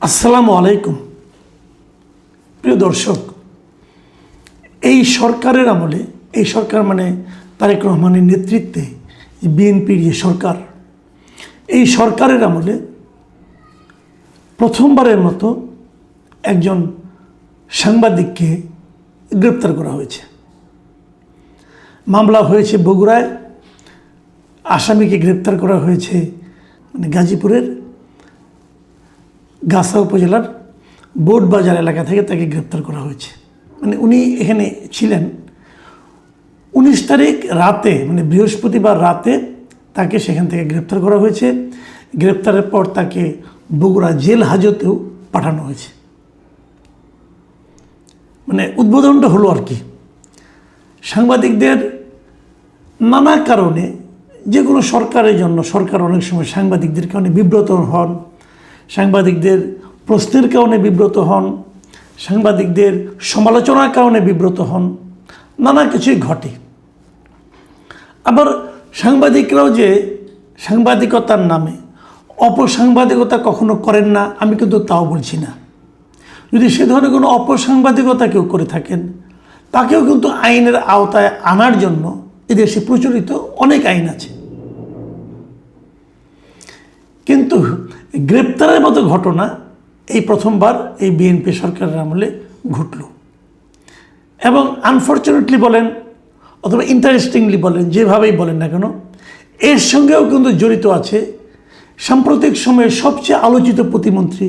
আসসালামু আলাইকুম প্রিয় দর্শক, এই সরকারের আমলে, এই সরকার মানে তারেক রহমানের নেতৃত্বে বিএনপির যে সরকার, এই সরকারের আমলে প্রথমবারের মতো একজন সাংবাদিককে গ্রেপ্তার করা হয়েছে। মামলা হয়েছে বগুড়ায়, আসামিকে গ্রেপ্তার করা হয়েছে গাজীপুরের গাছা উপজেলার বোটবাজার এলাকা থেকে তাকে গ্রেপ্তার করা হয়েছে। উনি এখানে ছিলেন 19 তারিখ রাতে, বৃহস্পতিবার রাতে তাকে সেখান থেকে গ্রেপ্তার করা হয়েছে। গ্রেপ্তারের পর তাকে বগুড়া জেল হাজতেও পাঠানো হয়েছে। উদ্বোধনটা হলো আর কি, সাংবাদিকদের নানা কারণে, যে কোনো সরকারের জন্য সরকার অনেক সময় সাংবাদিকদের কারণে বিব্রত হন, সাংবাদিকদের প্রশ্নের কারণে বিব্রত হন, সাংবাদিকদের সমালোচনার কারণে বিব্রত হন, নানা কিছুই ঘটে। আবার সাংবাদিকরাও যে সাংবাদিকতার নামে অপসাংবাদিকতা কখনো করেন না, আমি কিন্তু তাও বলছি না। যদি সে ধরনের কোনো অপসাংবাদিকতা কেউ করে থাকেন, তাকেও কিন্তু আইনের আওতায় আনার জন্য এদেশে প্রচলিত অনেক আইন আছে। কিন্তু গ্রেপ্তারের মতো ঘটনা এই প্রথমবার এই বিএনপি সরকারের আমলে ঘটল। এবং আনফর্চুনেটলি বলেন অথবা ইন্টারেস্টিংলি বলেন, যেভাবেই বলেন না কেন, এর সঙ্গেও কিন্তু জড়িত আছে সাম্প্রতিক সময়ে সবচেয়ে আলোচিত প্রতিমন্ত্রী,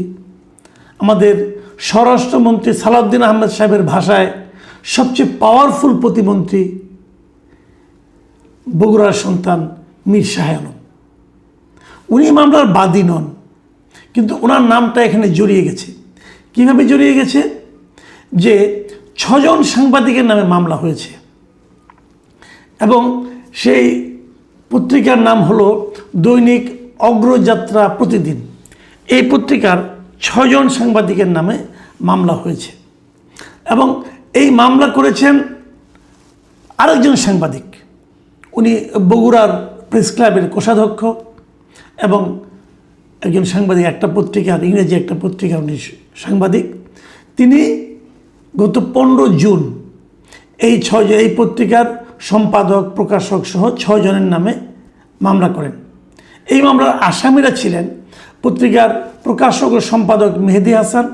আমাদের স্বরাষ্ট্রমন্ত্রী সালাউদ্দিন আহমেদ সাহেবের ভাষায় সবচেয়ে পাওয়ারফুল প্রতিমন্ত্রী, বগুড়ার সন্তান মীর শাহ আলম। উনি মামলার বাদী নন, কিন্তু ওনার নামটা এখানে জড়িয়ে গেছে। কীভাবে জড়িয়ে গেছে? যে 6 জন সাংবাদিকের নামে মামলা হয়েছে এবং সেই পত্রিকার নাম হলো দৈনিক অগ্রযাত্রা প্রতিদিন। এই পত্রিকার 6 জন সাংবাদিকের নামে মামলা হয়েছে এবং এই মামলা করেছেন আরেকজন সাংবাদিক। উনি বগুড়ার প্রেস ক্লাবের কোষাধ্যক্ষ এবং একজন সাংবাদিক, একটা পত্রিকার, ইংরেজি একটা পত্রিকার উনি সাংবাদিক। তিনি গত 15 জুন এই পত্রিকার সম্পাদক, প্রকাশক সহ 6 জনের নামে মামলা করেন। এই মামলার আসামিরা ছিলেন পত্রিকার প্রকাশক ও সম্পাদক মেহেদি হাসান,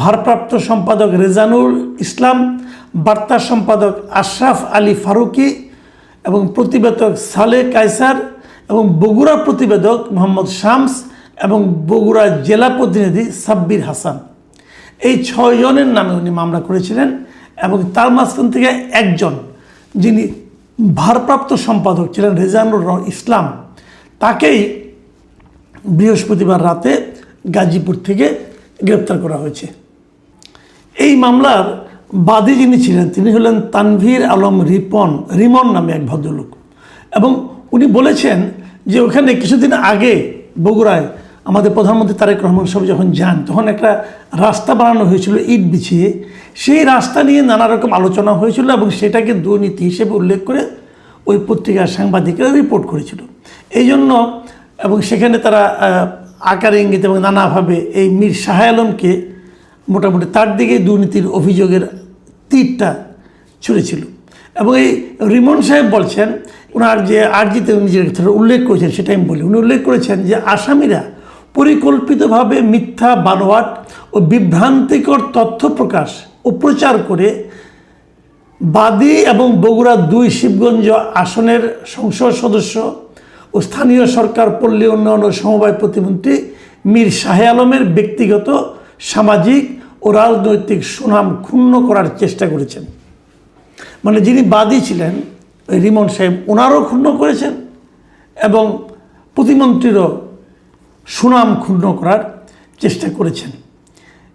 ভারপ্রাপ্ত সম্পাদক রেজানুল ইসলাম, বার্তা সম্পাদক আশরাফ আলী ফারুকি এবং প্রতিবেদক সালেহ কায়সার এবং বগুড়া প্রতিবেদক মোহাম্মদ শামস এবং বগুড়া জেলা প্রতিনিধি সাব্বির হাসান। এই 6 জনের নামে উনি মামলা করেছিলেন এবং তার মাঝখান থেকে একজন, যিনি ভারপ্রাপ্ত সম্পাদক ছিলেন রেজানুল ইসলাম, তাকেই বৃহস্পতিবার রাতে গাজীপুর থেকে গ্রেপ্তার করা হয়েছে। এই মামলার বাদী যিনি ছিলেন তিনি হলেন তানভীর আলম রিমন নামে এক ভদ্রলোক। এবং উনি বলেছেন যে ওখানে কিছুদিন আগে বগুড়ায় আমাদের প্রধানমন্ত্রী তারেক রহমান সাহেব যখন যান, তখন একটা রাস্তা বানানো হয়েছিল ইট বিছিয়ে। সেই রাস্তা নিয়ে নানা রকম আলোচনা হয়েছিল এবং সেটাকে দুর্নীতি হিসেবে উল্লেখ করে ওই পত্রিকার সাংবাদিকরা রিপোর্ট করেছিল। এই জন্য এবং সেখানে তারা আকার ইঙ্গিত এবং নানাভাবে এই মীর শাহ আলমকে মোটামুটি তার দিকে দুর্নীতির অভিযোগের তীরটা ছুঁড়েছিল। এবং এই রিমন সাহেব বলছেন, ওনার যে আর্জিতে নিজের উল্লেখ করেছেন সেটা আমি বলি। উনি উল্লেখ করেছেন যে আসামিরা পরিকল্পিতভাবে মিথ্যা, বানোয়াট ও বিভ্রান্তিকর তথ্য প্রকাশ ও প্রচার করে বাদী এবং বগুড়া 2 শিবগঞ্জ আসনের সংসদ সদস্য ও স্থানীয় সরকার পল্লী উন্নয়ন ও সমবায় প্রতিমন্ত্রী মীর শাহ আলমের ব্যক্তিগত, সামাজিক ও রাজনৈতিক সুনাম ক্ষুণ্ণ করার চেষ্টা করেছেন। যিনি বাদী ছিলেন ওই রিমন সাহেব, ওনারও ক্ষুণ্ণ করেছেন এবং প্রতিমন্ত্রীরও সুনাম ক্ষুণ্ণ করার চেষ্টা করেছেন।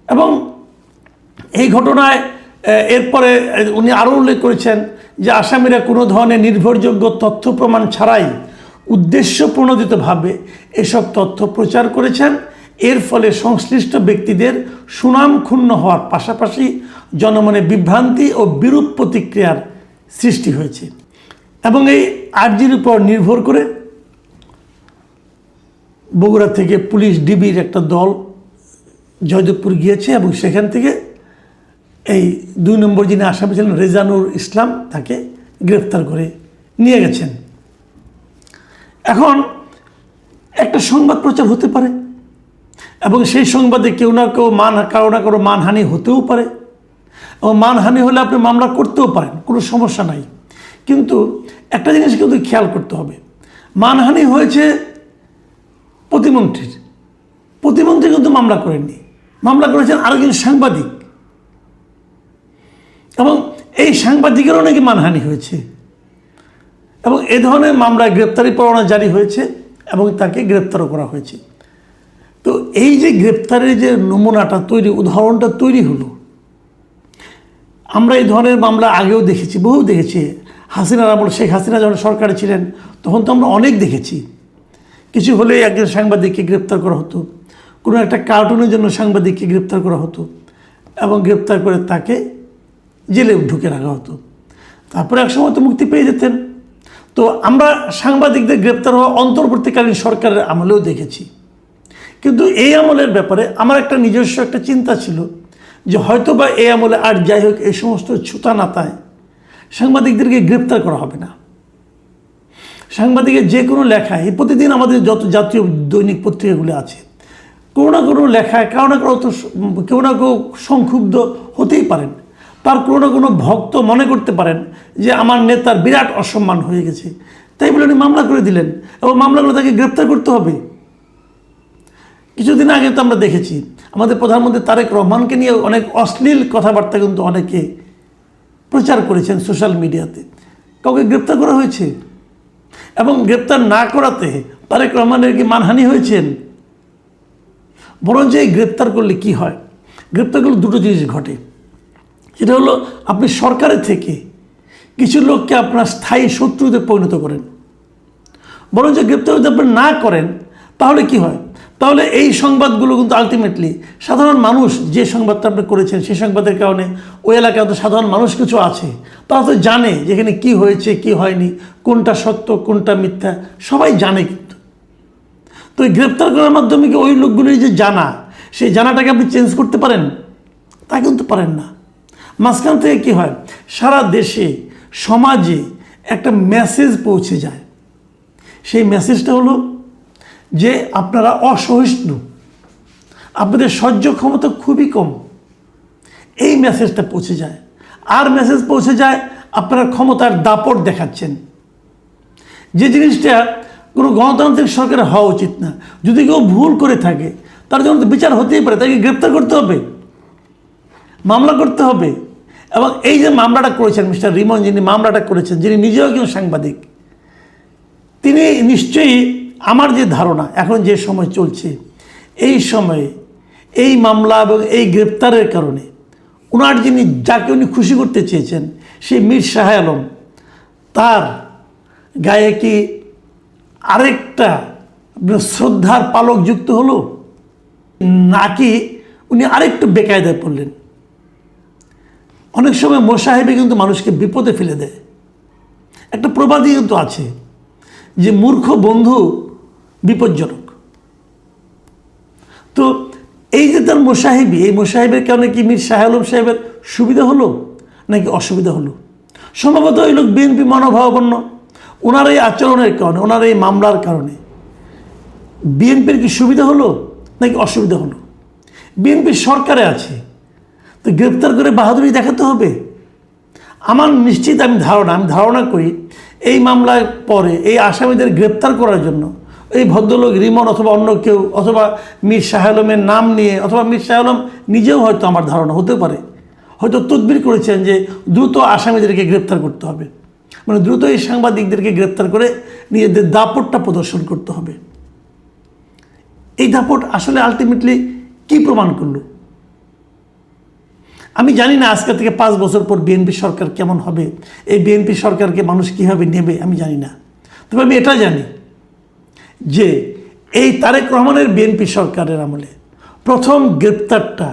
এবং এই ঘটনায় এরপরে উনি আরও উল্লেখ করেছেন যে আসামিরা কোনো ধরনের নির্ভরযোগ্য তথ্য প্রমাণ ছাড়াই উদ্দেশ্য প্রণোদিতভাবে এসব তথ্য প্রচার করেছেন। এর ফলে সংশ্লিষ্ট ব্যক্তিদের সুনাম ক্ষুণ্ণ হওয়ার পাশাপাশি জনমনে বিভ্রান্তি ও বিরূপ প্রতিক্রিয়ার সৃষ্টি হয়েছে। এবং এই আর্জির উপর নির্ভর করে বগুড়া থেকে পুলিশ ডিবির একটা দল জয়দেবপুর গিয়েছে এবং সেখান থেকে এই 2 নম্বর যিনি আসামি ছিলেন রেজানুর ইসলাম তাকে গ্রেফতার করে নিয়ে গেছেন। এখন একটা সংবাদ প্রচার হতে পারে এবং সেই সংবাদে কেউ না কেউ কারো না কারো মানহানি হতেও পারে এবং মানহানি হলে আপনি মামলা করতেও পারেন, কোনো সমস্যা নাই। কিন্তু একটা জিনিস কিন্তু খেয়াল করতে হবে, মানহানি হয়েছে প্রতিমন্ত্রীর, প্রতিমন্ত্রী কিন্তু মামলা করেননি, মামলা করেছেন আরেকজন সাংবাদিক এবং এই সাংবাদিকেরও নাকি মানহানি হয়েছে এবং এ ধরনের মামলায় গ্রেপ্তারি পরোয়ানা জারি হয়েছে এবং তাকে গ্রেপ্তারও করা হয়েছে। তো এই যে গ্রেপ্তারের যে নমুনাটা তৈরি, উদাহরণটা তৈরি হলো, আমরা এই ধরনের মামলা আগেও দেখেছি, বহু দেখেছি। হাসিনার আমল, শেখ হাসিনা যখন সরকারে ছিলেন তখন তো আমরা অনেক দেখেছি। কিছু হলে একজন সাংবাদিককে গ্রেপ্তার করা হতো, কোনো একটা কার্টুনের জন্য সাংবাদিককে গ্রেপ্তার করা হতো এবং গ্রেপ্তার করে তাকে জেলে ঢুকে রাখা হতো, তারপরে একসময় তো মুক্তি পেয়ে যেতেন। তো আমরা সাংবাদিকদের গ্রেপ্তার হওয়া অন্তর্বর্তীকালীন সরকারের আমলেও দেখেছি। কিন্তু এই আমলের ব্যাপারে আমার একটা নিজস্ব একটা চিন্তা ছিল যে হয়তো বা এই আমলে আর যাই হোক এই সমস্ত ছুতা নাতায় সাংবাদিকদেরকে গ্রেপ্তার করা হবে না। সাংবাদিকের যে কোনো লেখায়, প্রতিদিন আমাদের যত জাতীয় দৈনিক পত্রিকাগুলো আছে, কোনো না কোনো লেখায় কেউ না কেউ সংক্ষুব্ধ হতেই পারেন, তার কোনো না কোনো ভক্ত মনে করতে পারেন যে আমার নেতার বিরাট অসম্মান হয়ে গেছে, তাই বলে উনি মামলা করে দিলেন এবং মামলা করে তাকে গ্রেপ্তার করতে হবে। কিছুদিন আগে তো আমরা দেখেছি আমাদের প্রধানমন্ত্রী তারেক রহমানকে নিয়ে অনেক অশ্লীল কথাবার্তা কিন্তু অনেকে প্রচার করেছেন সোশ্যাল মিডিয়াতে, কাউকে গ্রেপ্তার করা হয়েছে এবং গ্রেপ্তার না করাতে তারেক রহমানের কি মানহানি হয়েছেন? বরঞ্চ এই গ্রেপ্তার করলে কি হয়, গ্রেপ্তার করলে দুটো জিনিস ঘটে। সেটা হলো আপনি সরকারের থেকে কিছু লোককে আপনার স্থায়ী শত্রুতে পরিণত করেন। বরঞ্চ গ্রেপ্তার যদি আপনি না করেন তাহলে কি হয়, তাহলে এই সংবাদগুলো কিন্তু আলটিমেটলি সাধারণ মানুষ, যে সংবাদটা আপনি করেছেন সেই সংবাদের কারণে ওই এলাকায় তো সাধারণ মানুষ কিছু আছে, তারা তো জানে যেখানে কি হয়েছে কি হয়নি, কোনটা সত্য কোনটা মিথ্যা, সবাই জানে। কিন্তু তো এই গ্রেপ্তার করার মাধ্যমে কি ওই লোকগুলির যে জানা, সেই জানাটাকে আপনি চেঞ্জ করতে পারেন? তা কিন্তু পারেন না। মাঝখান থেকে কী হয়, সারা দেশে সমাজে একটা মেসেজ পৌঁছে যায়। সেই মেসেজটা হলো যে আপনারা অসহিষ্ণু, আপনাদের সহ্য ক্ষমতা খুবই কম, এই মেসেজটা পৌঁছে যায়। আর মেসেজ পৌঁছে যায় আপনারা ক্ষমতার দাপট দেখাচ্ছেন, যে জিনিসটা কোনো গণতান্ত্রিক সরকারের হওয়া উচিত না। যদি কেউ ভুল করে থাকে তার জন্য তো বিচার হতেই পারে, তাকে গ্রেপ্তার করতে হবে, মামলা করতে হবে। এবং এই যে মামলাটা করেছেন মিস্টার রিমন, যিনি মামলাটা করেছেন, যিনি নিজেও একজন সাংবাদিক, তিনি নিশ্চয়ই, আমার যে ধারণা এখন যে সময় চলছে, এই সময়ে এই মামলা এবং এই গ্রেপ্তারের কারণে ওনার যিনি, যাকে উনি খুশি করতে চেয়েছেন, সেই মীর শাহ আলম, তার গায়ে কি আরেকটা শ্রদ্ধার পালক যুক্ত হলো, নাকি উনি আরেকটু বেকায়দায় পড়লেন? অনেক সময় মোসাহেবে কিন্তু মানুষকে বিপদে ফেলে দেয়। একটা প্রবাদই কিন্তু আছে যে মূর্খ বন্ধু বিপজ্জনক। তো এই যে তার মোসাহেবি, এই মোসাহেবের কারণে কি মীর শাহ আলম সাহেবের সুবিধা হলো নাকি অসুবিধা হলো? সম্ভবত এই লোক বিএনপি মনোভাবাপন্ন, ওনার এই আচরণের কারণে, ওনার এই মামলার কারণে বিএনপির কি সুবিধা হলো নাকি অসুবিধা হলো? বিএনপি সরকারে আছে, তো গ্রেপ্তার করে বাহাদুরি দেখাতে হবে? আমার নিশ্চিত আমি ধারণা করি এই মামলার পরে এই আসামিদের গ্রেপ্তার করার জন্য এই ভদ্রলোক রিমন অথবা অন্য কেউ, অথবা মীর শাহ আলমের নাম নিয়ে, অথবা মীর শাহ আলম নিজেও হয়তো, আমার ধারণা হতে পারে, হয়তো তদবির করেছেন যে দ্রুত আসামিদেরকে গ্রেপ্তার করতে হবে, মানে দ্রুত এই সাংবাদিকদেরকে গ্রেপ্তার করে নিজেদের দাপটটা প্রদর্শন করতে হবে। এই দাপট আসলে আলটিমেটলি কি প্রমাণ করলো? আমি জানি না আজকে থেকে 5 বছর পর বিএনপি সরকার কেমন হবে, এই বিএনপি সরকারকে মানুষ কীভাবে নেবে আমি জানি না। তবে আমি এটা জানি যে এই তারেক রহমানের বিএনপি সরকারের আমলে প্রথম গ্রেপ্তারটা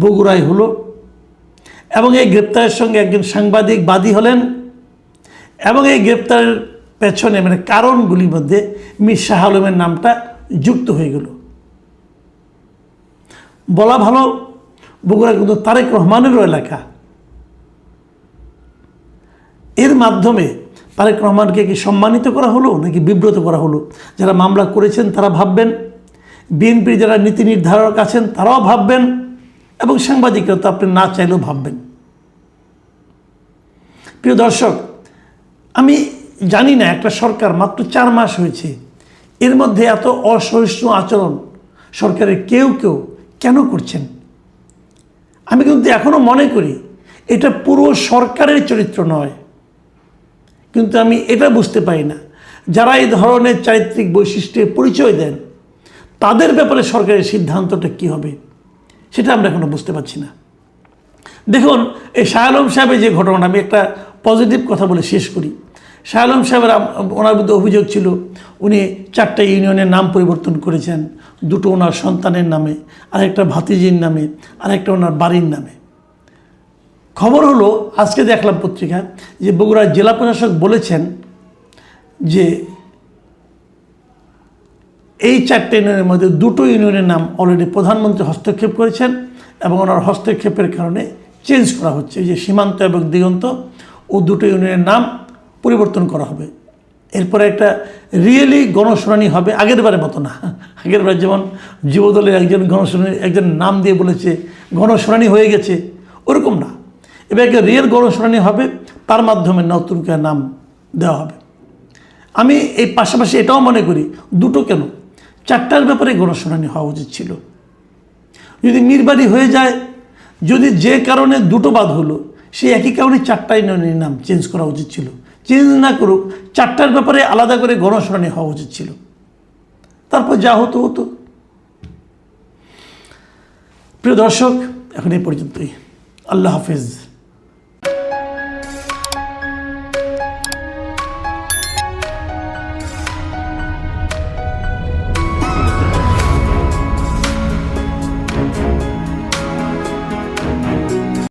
বগুড়ায় হলো এবং এই গ্রেপ্তারের সঙ্গে একজন সাংবাদিক বাদী হলেন এবং এই গ্রেপ্তারের পেছনে, মানে কারণগুলির মধ্যে মীর শাহ আলমের নামটা যুক্ত হয়ে গেল। বলা ভালো, বগুড়া কিন্তু তারেক রহমানেরও এলাকা। এর মাধ্যমে তারেক রহমানকে কি সম্মানিত করা হলো নাকি বিব্রত করা হলো? যারা মামলা করেছেন তারা ভাববেন, বিএনপির যারা নীতি নির্ধারক আছেন তারাও ভাববেন, এবং সাংবাদিকরা তো আপনি না চাইলেও ভাববেন। প্রিয় দর্শক, আমি জানি না একটা সরকার মাত্র 4 মাস হয়েছে, এর মধ্যে এত অসহিষ্ণু আচরণ সরকারের কেউ কেন করছেন? আমি কিন্তু এখনও মনে করি এটা পুরো সরকারের চরিত্র নয়, কিন্তু আমি এটা বুঝতে পারি না যারা এই ধরনের চারিত্রিক বৈশিষ্ট্যের পরিচয় দেন তাদের ব্যাপারে সরকারের সিদ্ধান্তটা কী হবে সেটা আমরা এখনও বুঝতে পারছি না। দেখুন, এই শাহ আলম সাহেবের যে ঘটনা, আমি একটা পজিটিভ কথা বলে শেষ করি। শাহ আলম সাহেবের ওনার বিরুদ্ধে অভিযোগ ছিল উনি 4টা ইউনিয়নের নাম পরিবর্তন করেছেন, 2টো ওনার সন্তানের নামে, আরেকটা ভাতিজির নামে, আরেকটা ওনার বাড়ির নামে। খবর হলো, আজকে দেখলাম পত্রিকায় যে বগুড়ার জেলা প্রশাসক বলেছেন যে এই 4টে ইউনিয়নের মধ্যে 2টো ইউনিয়নের নাম অলরেডি প্রধানমন্ত্রী হস্তক্ষেপ করেছেন এবং ওনার হস্তক্ষেপের কারণে চেঞ্জ করা হচ্ছে। এই যে সীমান্ত এবং দিগন্ত ও 2টো ইউনিয়নের নাম পরিবর্তন করা হবে। এরপরে রিয়েলি গণশুনানি হবে, আগেরবারের মতো না। আগেরবার যেমন যুবদলের একজন নাম দিয়ে বলেছে গণশুনানি হয়ে গেছে, ওরকম না। এবার রিয়েল গণশুনানি হবে, তার মাধ্যমে নতুন করে নাম দেওয়া হবে। আমি এই পাশাপাশি এটাও মনে করি 2টো কেন, 4টার ব্যাপারে গণশুনানি হওয়া উচিত ছিল। যদি মিরবাড়ি হয়ে যায়, যদি যে কারণে 2টো বাদ হলো, সেই একই কারণে 4টা ইউনিয়নের নাম চেঞ্জ করা উচিত ছিল। চেঞ্জ না করুক, 4টার ব্যাপারে আলাদা করে গণশুনানি হওয়া উচিত ছিল। তারপর যা হতো হতো। প্রিয় দর্শক, এখন এই পর্যন্তই। আল্লাহ হাফেজ।